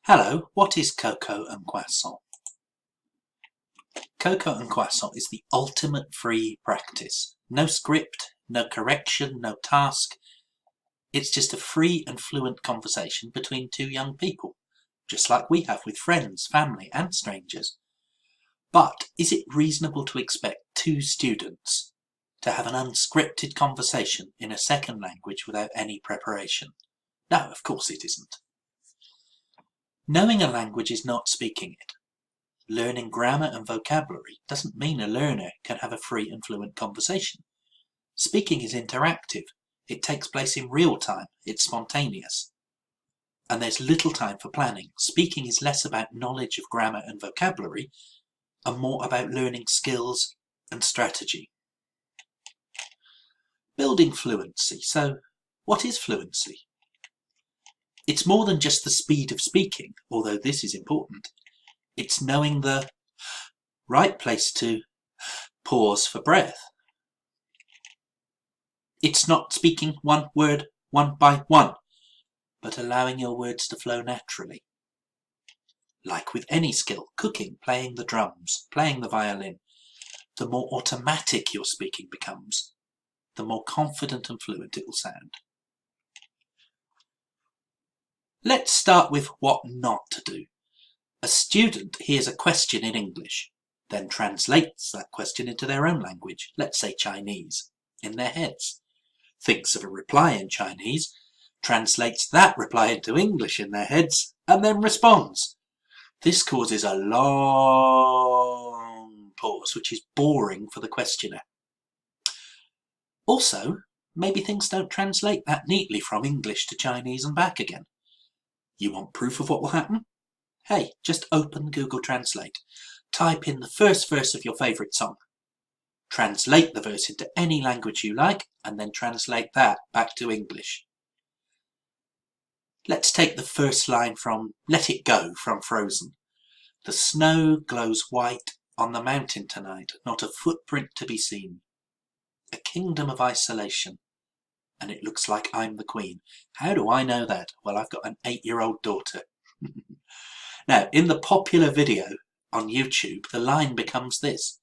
Hello, what is Cocoa and Croissant? Cocoa and Croissant is the ultimate free practice. No script, no correction, no task. It's just a free and fluent conversation between two young people, just like we have with friends, family and strangers. But is it reasonable to expect two students to have an unscripted conversation in a second language without any preparation? No, of course it isn't. Knowing a language is not speaking it. Learning grammar and vocabulary doesn't mean a learner can have a free and fluent conversation. Speaking is interactive. It takes place in real time. It's spontaneous. And there's little time for planning. Speaking is less about knowledge of grammar and vocabulary and more about learning skills and strategy. Building fluency. So, what is fluency? It's more than just the speed of speaking, although this is important. It's knowing the right place to pause for breath. It's not speaking one word one by one, but allowing your words to flow naturally. Like with any skill, cooking, playing the drums, playing the violin, the more automatic your speaking becomes, the more confident and fluent it will sound. Let's start with what not to do. A student hears a question in English, then translates that question into their own language, let's say Chinese, in their heads, thinks of a reply in Chinese, translates that reply into English in their heads, and then responds. This causes a long pause, which is boring for the questioner. Also, maybe things don't translate that neatly from English to Chinese and back again. You want proof of what will happen? Hey, just open Google Translate. Type in the first verse of your favourite song. Translate the verse into any language you like, and then translate that back to English. Let's take the first line from Let It Go from Frozen. The snow glows white on the mountain tonight, not a footprint to be seen. A kingdom of isolation, and it looks like I'm the queen. How do I know that? Well, I've got an 8-year-old daughter. Now, in the popular video on YouTube, the line becomes this.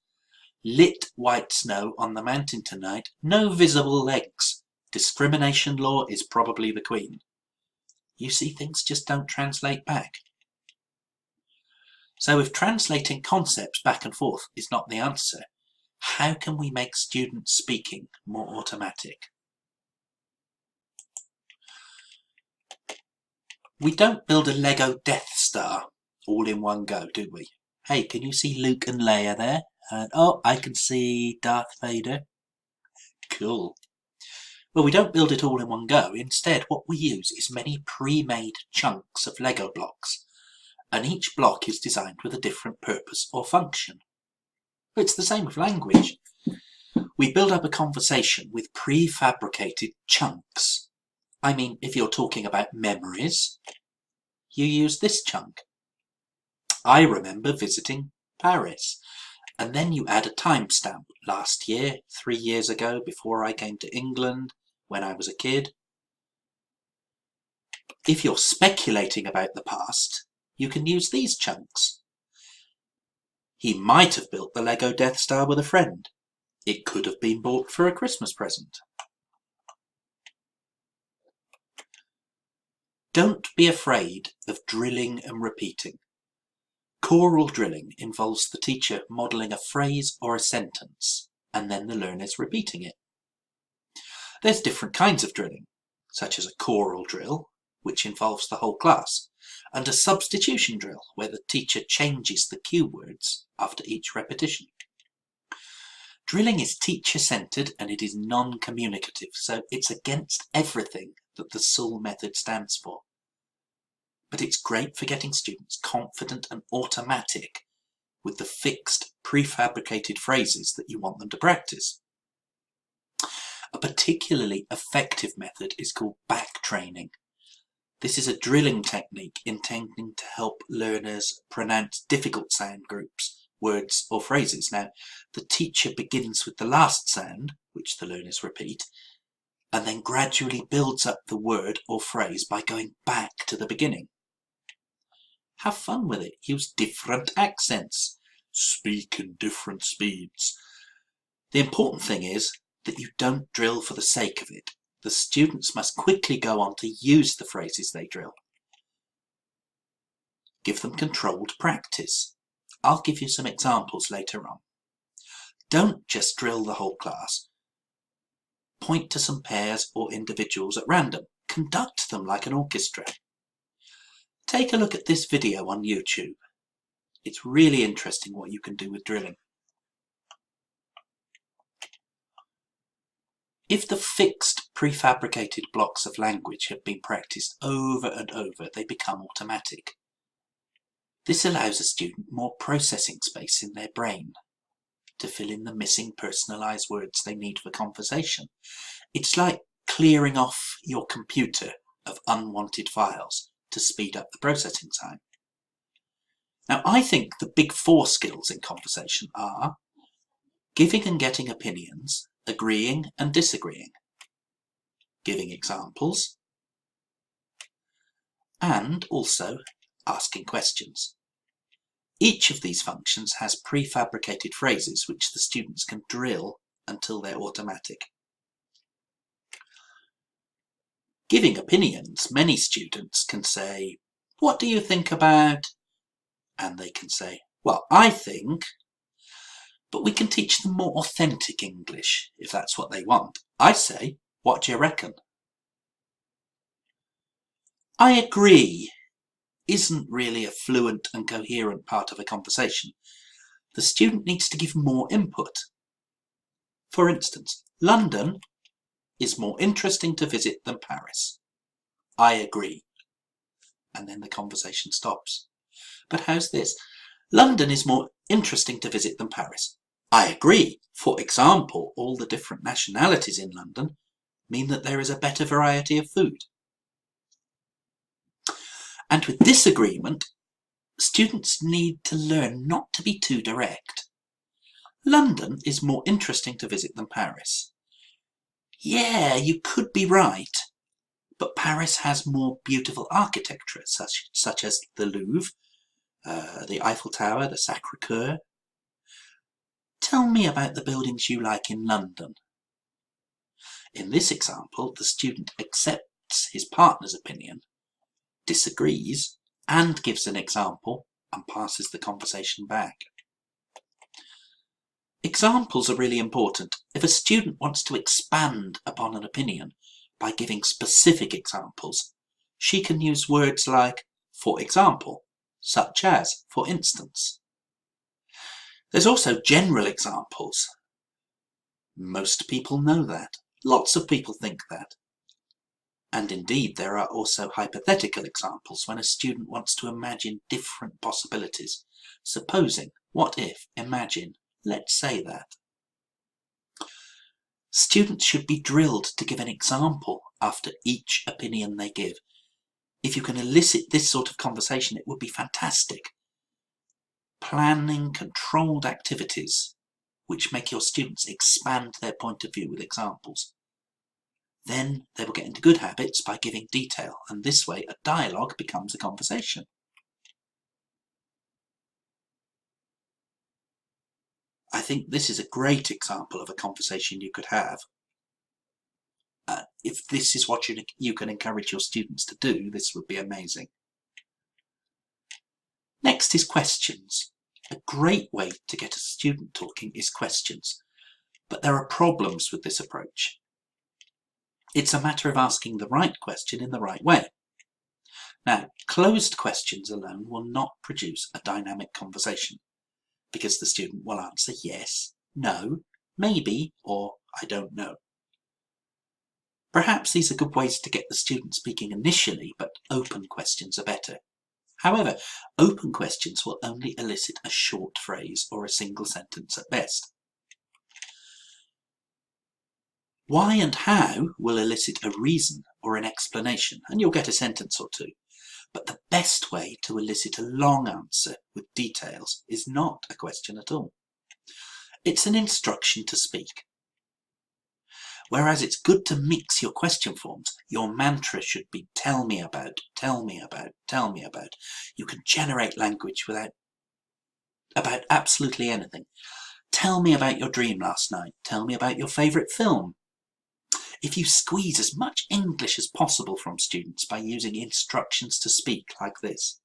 Lit white snow on the mountain tonight, no visible legs. Discrimination law is probably the queen. You see, things just don't translate back. So if translating concepts back and forth is not the answer, how can we make student speaking more automatic? We don't build a Lego Death Star all in one go, do we? Hey, can you see Luke and Leia there? Oh, I can see Darth Vader. Cool. Well, we don't build it all in one go. Instead, what we use is many pre-made chunks of Lego blocks, and each block is designed with a different purpose or function. It's the same with language. We build up a conversation with prefabricated chunks. I mean, if you're talking about memories, you use this chunk. I remember visiting Paris. And then you add a timestamp. Last year, 3 years ago, before I came to England, when I was a kid. If you're speculating about the past, you can use these chunks. He might have built the Lego Death Star with a friend. It could have been bought for a Christmas present. Don't be afraid of drilling and repeating. Choral drilling involves the teacher modelling a phrase or a sentence, and then the learners repeating it. There's different kinds of drilling, such as a choral drill, which involves the whole class, and a substitution drill, where the teacher changes the cue words after each repetition. Drilling is teacher-centred and it is non-communicative, so it's against everything that the SUL method stands for. But it's great for getting students confident and automatic with the fixed, prefabricated phrases that you want them to practice. A particularly effective method is called back training. This is a drilling technique intending to help learners pronounce difficult sound groups, words or phrases. Now, the teacher begins with the last sound, which the learners repeat, and then gradually builds up the word or phrase by going back to the beginning. Have fun with it. Use different accents. Speak in different speeds. The important thing is that you don't drill for the sake of it. The students must quickly go on to use the phrases they drill. Give them controlled practice. I'll give you some examples later on. Don't just drill the whole class. Point to some pairs or individuals at random. Conduct them like an orchestra. Take a look at this video on YouTube. It's really interesting what you can do with drilling. If the fixed prefabricated blocks of language have been practiced over and over, they become automatic. This allows a student more processing space in their brain to fill in the missing personalised words they need for conversation. It's like clearing off your computer of unwanted files to speed up the processing time. Now, I think the big 4 skills in conversation are giving and getting opinions, agreeing and disagreeing, giving examples, and also asking questions. Each of these functions has prefabricated phrases which the students can drill until they're automatic. Giving opinions, many students can say, "What do you think about?" And they can say, "Well, I think," but we can teach them more authentic English if that's what they want. I say, "What do you reckon?" "I agree" isn't really a fluent and coherent part of a conversation. The student needs to give more input. For instance, London is more interesting to visit than Paris. I agree. And then the conversation stops. But how's this? London is more interesting to visit than Paris. I agree. For example, all the different nationalities in London mean that there is a better variety of food. And with disagreement, students need to learn not to be too direct. London is more interesting to visit than Paris. Yeah, you could be right, but Paris has more beautiful architecture, such as the Louvre, the Eiffel Tower, the Sacré-Cœur. Tell me about the buildings you like in London. In this example, the student accepts his partner's opinion, disagrees, and gives an example and passes the conversation back. Examples are really important. If a student wants to expand upon an opinion by giving specific examples, she can use words like "for example," such as "for instance." There's also general examples. Most people know that. Lots of people think that. And indeed, there are also hypothetical examples when a student wants to imagine different possibilities. Supposing, what if, imagine, let's say that. Students should be drilled to give an example after each opinion they give. If you can elicit this sort of conversation, it would be fantastic. Planning controlled activities which make your students expand their point of view with examples. Then they will get into good habits by giving detail, and this way a dialogue becomes a conversation. I think this is a great example of a conversation you could have. If this is what you can encourage your students to do, this would be amazing. Next is questions. A great way to get a student talking is questions, but there are problems with this approach. It's a matter of asking the right question in the right way. Now, closed questions alone will not produce a dynamic conversation, because the student will answer yes, no, maybe, or I don't know. Perhaps these are good ways to get the student speaking initially, but open questions are better. However, open questions will only elicit a short phrase or a single sentence at best. Why and how will elicit a reason or an explanation, and you'll get a sentence or two. But the best way to elicit a long answer with details is not a question at all. It's an instruction to speak. Whereas it's good to mix your question forms. Your mantra should be tell me about, tell me about, tell me about. You can generate language about absolutely anything. Tell me about your dream last night. Tell me about your favourite film. If you squeeze as much English as possible from students by using instructions to speak like this,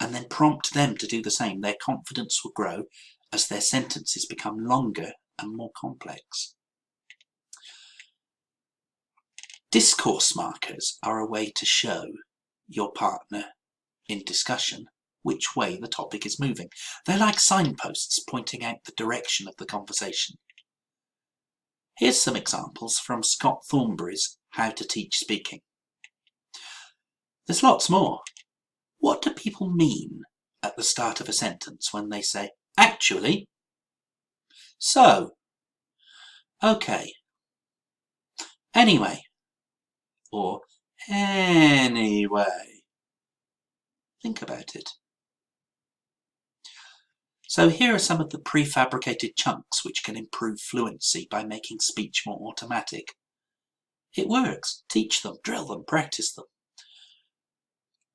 and then prompt them to do the same, their confidence will grow as their sentences become longer and more complex. Discourse markers are a way to show your partner in discussion which way the topic is moving. They're like signposts pointing out the direction of the conversation. Here's some examples from Scott Thornberry's How to Teach Speaking. There's lots more. What do people mean at the start of a sentence when they say, actually, so, okay, anyway, or anyway? Think about it. So here are some of the prefabricated chunks which can improve fluency by making speech more automatic. It works. Teach them, drill them, practice them.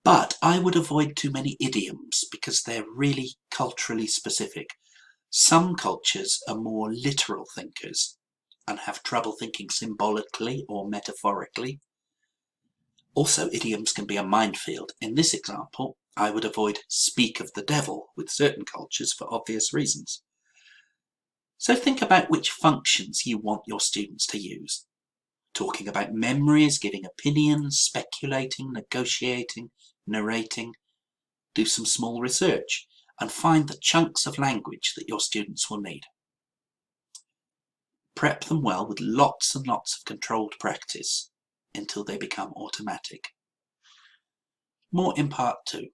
But I would avoid too many idioms because they're really culturally specific. Some cultures are more literal thinkers and have trouble thinking symbolically or metaphorically. Also, idioms can be a minefield. In this example, I would avoid speak of the devil with certain cultures for obvious reasons. So think about which functions you want your students to use. Talking about memories, giving opinions, speculating, negotiating, narrating. Do some small research and find the chunks of language that your students will need. Prep them well with lots and lots of controlled practice until they become automatic. More in part 2.